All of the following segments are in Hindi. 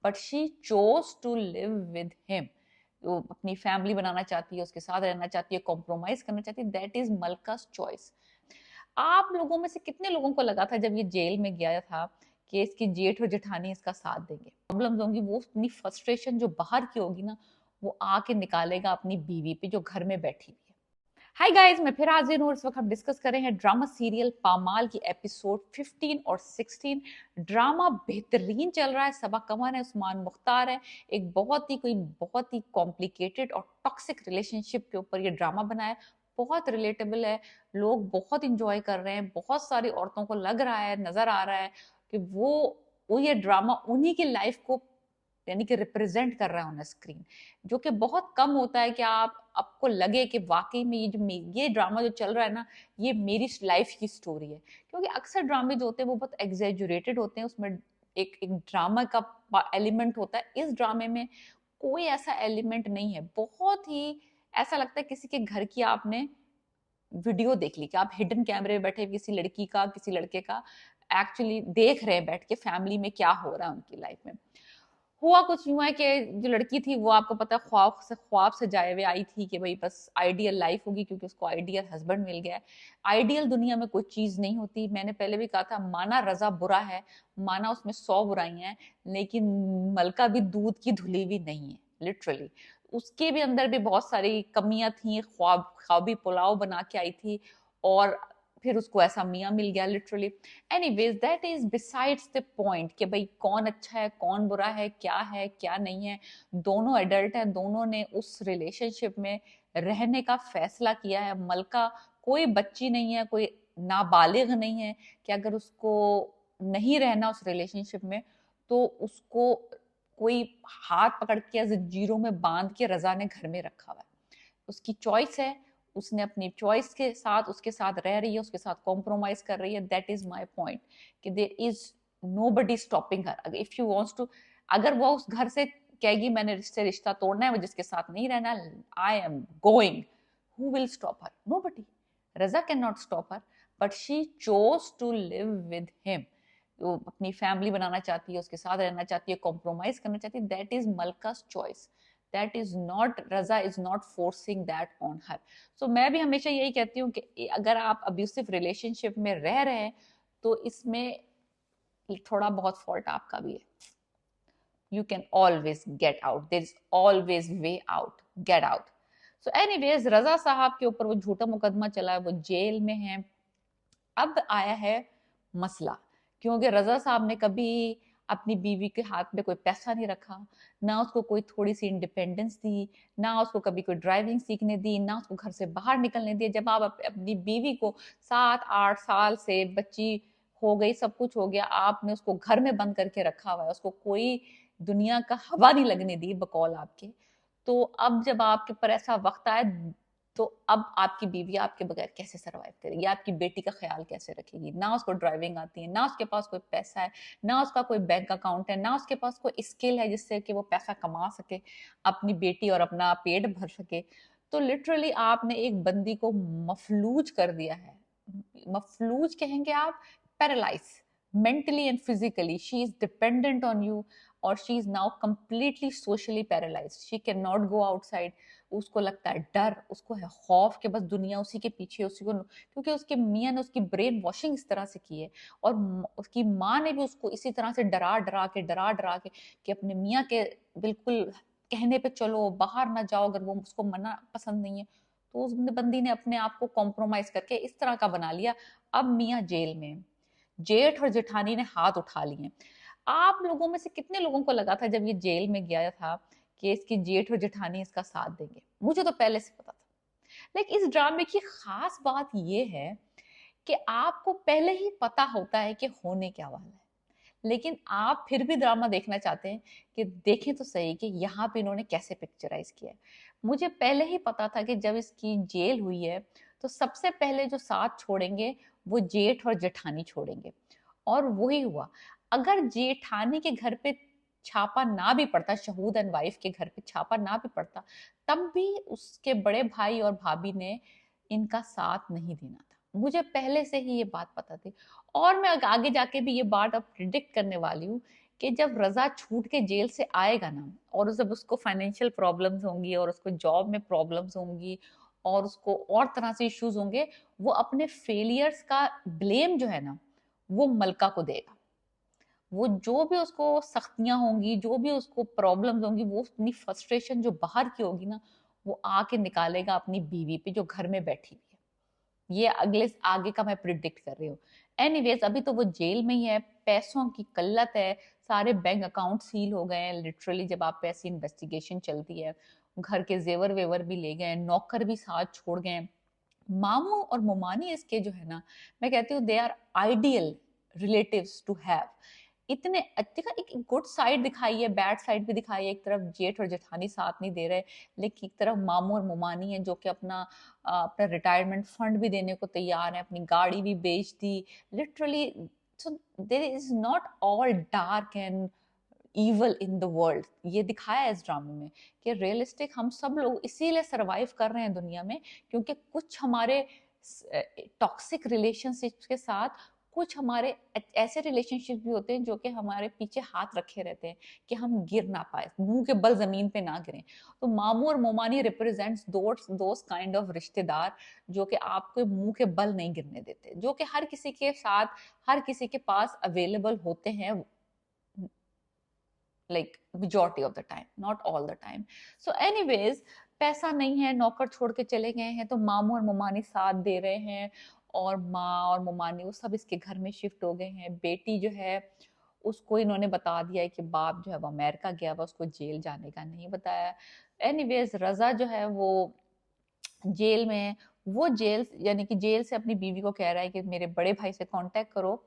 But she chose to live with him. वो अपनी फैमिली बनाना चाहती है, उसके साथ रहना चाहती है, कॉम्प्रोमाइज करना चाहती है, दैट इज मलका's चॉइस। आप लोगों में से कितने लोगों को लगा था जब ये जेल में गया था कि इसकी जेठ और जेठानी इसका साथ देंगे? प्रॉब्लम्स होंगी, वो अपनी फ्रस्ट्रेशन जो बाहर की होगी ना, वो आके निकालेगा अपनी बीवी पे जो घर में बैठी हुई है। हाय गाइस, मैं फिर हाजिर हूँ। इस वक्त हम डिस्कस कर रहे हैं ड्रामा सीरियल पामाल की एपिसोड 15 और 16। ड्रामा बेहतरीन चल रहा है। सबा कमर है, उस्मान मुख्तार है। एक बहुत ही कॉम्प्लिकेटेड और टॉक्सिक रिलेशनशिप के ऊपर ये ड्रामा बना है। बहुत रिलेटेबल है, लोग बहुत इंजॉय कर रहे हैं। बहुत सारी औरतों को लग रहा है, नजर आ रहा है कि वो ये ड्रामा उन्हीं की लाइफ को यानी कि रिप्रेजेंट कर रहा है ऑन स्क्रीन। जो कि बहुत कम होता है कि आपको लगे कि वाकई में ये ड्रामा जो चल रहा है ना, ये मेरी लाइफ की स्टोरी है। क्योंकि अक्सर ड्रामे जो होते हैं वो बहुत एग्जेजुरेटेड होते हैं, उसमें एक ड्रामा का एलिमेंट होता है। इस ड्रामे में कोई ऐसा एलिमेंट नहीं है। बहुत ही ऐसा लगता है किसी के घर की आपने वीडियो देख ली, कि आप हिडन कैमरे में बैठे किसी लड़की का, किसी लड़के का एक्चुअली देख रहे हैं बैठ के फैमिली में क्या हो रहा है उनकी लाइफ में। हुआ कुछ यूं है कि जो लड़की थी वो आपको पता है ख्वाब से जाए हुए आई थी कि भाई बस आइडियल लाइफ होगी, क्योंकि उसको आइडियल हस्बैंड मिल गया है। आइडियल दुनिया में कोई चीज नहीं होती। मैंने पहले भी कहा था, माना रजा बुरा है, माना उसमें 100 बुराइयां हैं, लेकिन मलका भी दूध की धुली हुई नहीं है लिटरली। उसके भी अंदर भी बहुत सारी कमियां थी। ख्वाबी पुलाव बना के आई थी और फिर उसको ऐसा मियाँ मिल गया literally. Anyways that is besides the point कि भाई कौन अच्छा है कौन बुरा है क्या नहीं है। दोनों एडल्ट हैं, दोनों ने उस रिलेशनशिप में रहने का फैसला किया है। मलका कोई बच्ची नहीं है, कोई नाबालिग नहीं है कि अगर उसको नहीं रहना उस रिलेशनशिप में तो उसको कोई हाथ पकड़ के जंजीरों में बांध के रजा ने घर में रखा हुआ है। उसकी चॉइस है, उसने अपनी चॉइस के साथ उसके साथ रह रही है, उसके साथ कॉम्प्रोमाइज कर रही है। दैट इज माई पॉइंट कि there is nobody stopping her. If you wants to, अगर वो उस घर से कहेगी मैंने रिश्ता तोड़ना है, वो जिसके साथ नहीं रहना, I am going, who will stop her? Nobody. Raza can not stop her, but she chose to live with him. वो अपनी फैमिली बनाना चाहती है, उसके साथ रहना चाहती है, कॉम्प्रोमाइज करना चाहती है। That is Malka's choice. That is not, Raza is not forcing that on her. So मैं भी हमेशा यही कहती हूँ कि अगर आप अब्यूसिव रिलेशनशिप में रह रहे हैं तो इसमें थोड़ा बहुत फॉल्ट आपका भी है। You can always get out, there is always way out, get out. So anyways, Raza साहब के ऊपर वो झूठा मुकदमा चला है, वो जेल में है। अब आया है मसला, क्योंकि रजा साहब ने कभी अपनी बीवी के हाथ में कोई पैसा नहीं रखा, ना उसको कोई थोड़ी सी इंडिपेंडेंस दी, ना उसको कभी कोई ड्राइविंग सीखने दी, ना उसको घर से बाहर निकलने दिया। जब आप अपनी बीवी को 7-8 साल से बच्ची हो गई, सब कुछ हो गया, आपने उसको घर में बंद करके रखा हुआ है, उसको कोई दुनिया का हवा नहीं लगने दी बकौल आपके। तो अब जब आपके ऊपर ऐसा वक्त आए, तो अब आपकी बीवी आपके बगैर कैसे सरवाइव करेगी? आपकी बेटी का ख्याल कैसे रखेगी? ना उसको ड्राइविंग आती है, ना उसके पास कोई पैसा है, ना उसका कोई बैंक अकाउंट है, ना उसके पास कोई स्किल है जिससे कि वो पैसा कमा सके, अपनी बेटी और अपना पेट भर सके। तो लिटरली आपने एक बंदी को मफलूज कर दिया है। मफलूज कहेंगे आप, paralyse mentally and physically. She is dependent on you और she is now completely socially paralyse. She can not go outside. उसको लगता है डर, उसको है खौफ कि बस दुनिया उसी के पीछे, उसी को, क्योंकि उसके मियाँ ने उसकी ब्रेन वॉशिंग इस तरह से की है। और उसकी माँ ने भी उसको इसी तरह से डरा डरा के कि अपने मियाँ के बिल्कुल कहने पे चलो, बाहर ना जाओ अगर वो उसको मना पसंद नहीं है। तो उस बंदी ने अपने आप को कॉम्प्रोमाइज करके इस तरह का बना लिया। अब मियाँ जेल में, जेठ और जेठानी ने हाथ उठा लिए। आप लोगों में से कितने लोगों को लगा था जब ये जेल में गया था कि इसकी जेठ और जेठानी इसका साथ देंगे? मुझे तो पहले से पता था। लेकिन इस ड्रामे की खास बात ये है कि आपको पहले ही पता होता है कि होने क्या वाला है, लेकिन आप फिर भी ड्रामा देखना चाहते हैं कि देखें तो सही कि यहाँ पे इन्होंने कैसे पिक्चराइज किया है। मुझे पहले ही पता था कि जब इसकी जेल हुई है तो सबसे पहले जो साथ छोड़ेंगे वो जेठ और जेठानी छोड़ेंगे, और वही हुआ। अगर जेठानी के घर पे छापा ना भी पड़ता, शहूद एंड वाइफ के घर पे छापा ना भी पड़ता, तब भी उसके बड़े भाई और भाभी ने इनका साथ नहीं देना था। मुझे पहले से ही ये बात पता थी। और मैं आगे जाके भी ये बात अब प्रिडिक्ट करने वाली हूँ कि जब रजा छूट के जेल से आएगा ना, और जब उसको फाइनेंशियल प्रॉब्लम्स होंगी और उसको जॉब में प्रॉब्लम्स होंगी और उसको और तरह से इश्यूज होंगे, वो अपने फेलियर्स का ब्लेम जो है ना वो मलका को देगा। वो जो भी उसको सख्तियां होंगी, जो भी उसको प्रॉब्लम्स होंगी, वो अपनी फ्रस्ट्रेशन जो बाहर की होगी ना वो आके निकालेगा अपनी बीवी पे जो घर में बैठी हुई है। ये अगले आगे का मैं प्रिडिक्ट कर रही हूँ। एनीवेज अभी तो वो जेल में ही है, पैसों की किल्लत है, सारे बैंक अकाउंट सील हो गए हैं लिटरली जब आप पे ऐसी इन्वेस्टिगेशन चलती है। घर के जेवर वेवर भी ले गए, नौकर भी साथ छोड़ गए। मामू और मोमानी इसके जो है ना, मैं कहती हूँ they are ideal relatives to have. इतने अच्छे का एक गुड साइड दिखाई है, बैड साइड भी दिखाई है। एक तरफ जेठ और जेठानी साथ नहीं दे रहे, लेकिन एक तरफ मामू और मोमानी है जो कि अपना रिटायरमेंट फंड भी देने को तैयार है, अपनी गाड़ी भी बेच दी literally. So there is not all dark and evil in the world. ये दिखाया है इस ड्रामे में कि रियलिस्टिक हम सब लोग इसीलिए सरवाइव कर रहे हैं दुनिया में, क्योंकि कुछ हमारे टॉक्सिक रिलेशनशिप्स के साथ कुछ हमारे ऐसे रिलेशनशिप भी होते हैं जो कि हमारे पीछे हाथ रखे रहते हैं कि हम गिर ना पाए, मुंह के बल जमीन पे ना गिरें। तो मामू और मोमानी रिप्रेजेंट्स दोस काइंड ऑफ रिश्तेदार जो कि आपको मुंह के बल नहीं गिरने देते, जो कि हर किसी के साथ, हर किसी के पास अवेलेबल होते हैं, like majority of the time, not all the time. So anyways, पैसा नहीं है, नौकर छोड़ के चले गए हैं, तो मामू और मोमानी साथ दे रहे हैं, और माँ और मोमानी वो सब इसके घर में शिफ्ट हो गए हैं। बेटी जो है उसको इन्होंने बता दिया है कि बाप जो है वो अमेरिका गया हुआ, उसको जेल जाने का नहीं बताया। एनीवेज रजा जो है वो जेल में है। वो जेल यानी कि जेल से अपनी बीवी को कह रहा है कि मेरे बड़े भाई से कांटेक्ट करो।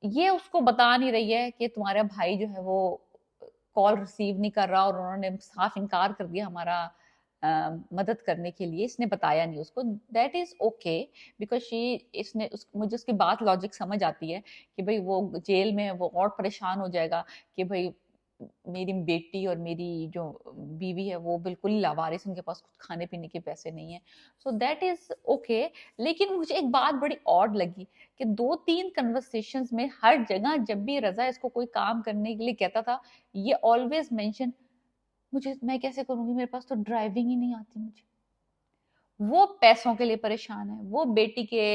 ये उसको बता नहीं रही है कि तुम्हारा भाई जो है वो कॉल रिसीव नहीं कर रहा, और उन्होंने साफ इनकार कर दिया हमारा मदद करने के लिए। इसने बताया नहीं उसको, दैट इज ओके बिकॉज मुझे उसकी बात लॉजिक समझ आती है कि भाई वो जेल में वो और परेशान हो जाएगा कि भाई मेरी बेटी और मेरी जो बीवी है वो बिल्कुल ही लावारिस, उनके पास कुछ खाने पीने के पैसे नहीं है। So that is okay. लेकिन मुझे एक बात बड़ी ऑड लगी कि 2-3 कन्वर्सेशंस में हर जगह जब भी रजा इसको कोई काम करने के लिए कहता था, ये ऑलवेज मेंशन, मुझे मैं कैसे करूंगी, मेरे पास तो ड्राइविंग ही नहीं आती मुझे। वो पैसों के लिए परेशान है, वो बेटी के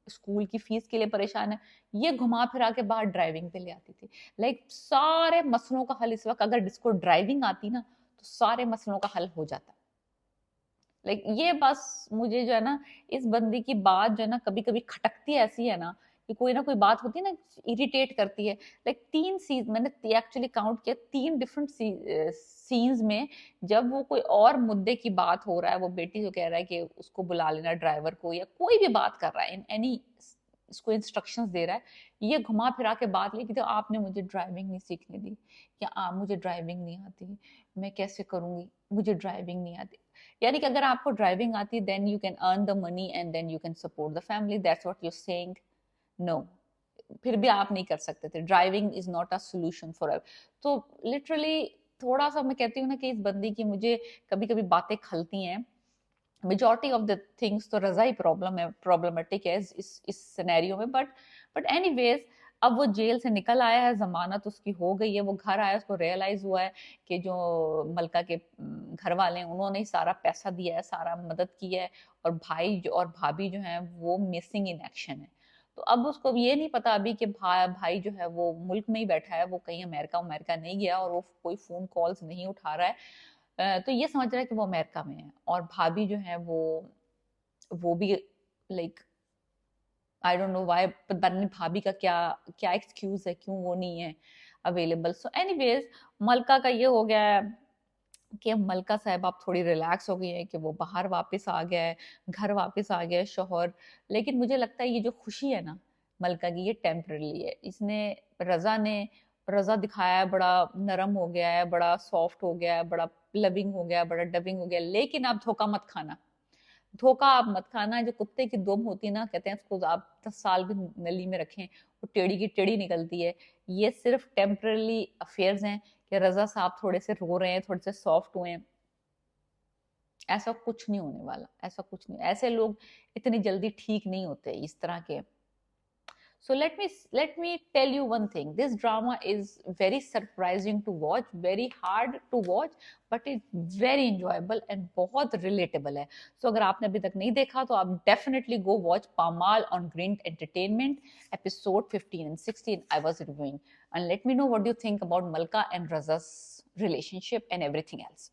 स्कूल की फीस के लिए परेशान है, ये घुमा फिरा के बाहर ड्राइविंग पे ले आती थी। लाइक सारे मसलों का हल इस वक्त अगर जिसको ड्राइविंग आती ना तो सारे मसलों का हल हो जाता। लाइक ये बस मुझे जो है ना इस बंदी की बात जो है ना कभी कभी खटकती ऐसी है ना कि कोई ना कोई बात होती है ना इरिटेट करती है। लाइक 3 सीन मैंने एक्चुअली काउंट किया, 3 डिफरेंट सीन्स में जब वो कोई और मुद्दे की बात हो रहा है, वो बेटी जो कह रहा है कि उसको बुला लेना ड्राइवर को, या कोई भी बात कर रहा है इन एनी, इसको इंस्ट्रक्शंस दे रहा है, ये घुमा फिरा के बात लेके तो आपने मुझे ड्राइविंग नहीं सीखने दी, या आप मुझे ड्राइविंग नहीं आती, मैं कैसे करूंगी, मुझे ड्राइविंग नहीं आती। यानी कि अगर आपको ड्राइविंग आती then you can earn the money and then you can support the family, that's what you saying. No, फिर भी आप नहीं कर सकते थे, driving is not a solution forever. तो लिटरली थोड़ा सा मैं कहती हूँ ना कि इस बंदी की मुझे कभी कभी बातें खलती हैं। मेजॉरिटी ऑफ द थिंग्स तो रजा ही प्रॉब्लमेटिक है इस सिनेरियो में, बट एनीवेज अब वो जेल से निकल आया है, जमानत उसकी हो गई है, वो घर आया, उसको रियलाइज हुआ है कि जो मलका के घर वाले हैं उन्होंने ही सारा पैसा दिया है, सारा मदद की है, और भाई जो और भाभी जो है वो मिसिंग इन एक्शन है। तो अब उसको ये नहीं पता अभी कि भाई जो है वो मुल्क में ही बैठा है, वो कहीं अमेरिका अमेरिका नहीं गया, और वो कोई फोन कॉल्स नहीं उठा रहा है। तो ये समझ रहा है कि वो अमेरिका में है, और भाभी जो है वो भी like I don't know why, पता नहीं भाभी का क्या क्या एक्सक्यूज है क्यों वो नहीं है अवेलेबल। सो एनीवेज मलका का ये हो गया है कि मलका साहब आप थोड़ी रिलैक्स हो गई है कि वो बाहर वापस आ गया है, घर वापस आ गया है शोहर। लेकिन मुझे लगता है ये जो खुशी है ना मलका की, ये टेम्पररी है। इसने रजा ने रजा दिखाया है, बड़ा नरम हो गया है, बड़ा सॉफ्ट हो गया है, बड़ा लविंग हो गया, बड़ा डबिंग हो गया, लेकिन आप धोखा मत खाना, धोखा आप मत खाना। जो कुत्ते की दुम होती है ना, कहते हैं उसको आप 10 साल भी नली में रखें वो टेढ़ी की टेढ़ी निकलती है। ये सिर्फ टेम्पररी अफेयर्स हैं कि रजा साहब थोड़े से रो रहे हैं, थोड़े से सॉफ्ट हुए हैं, ऐसा कुछ नहीं होने वाला, ऐसा कुछ नहीं। ऐसे लोग इतनी जल्दी ठीक नहीं होते इस तरह के। So let me tell you one thing. This drama is very surprising to watch, very hard to watch, but it's very enjoyable and बहुत relatable है. So अगर आपने अभी तक नहीं देखा तो आप definitely go watch Pamal on Green Entertainment episode 15 and 16 I was reviewing, and let me know what you think about Malka and Raza's relationship and everything else.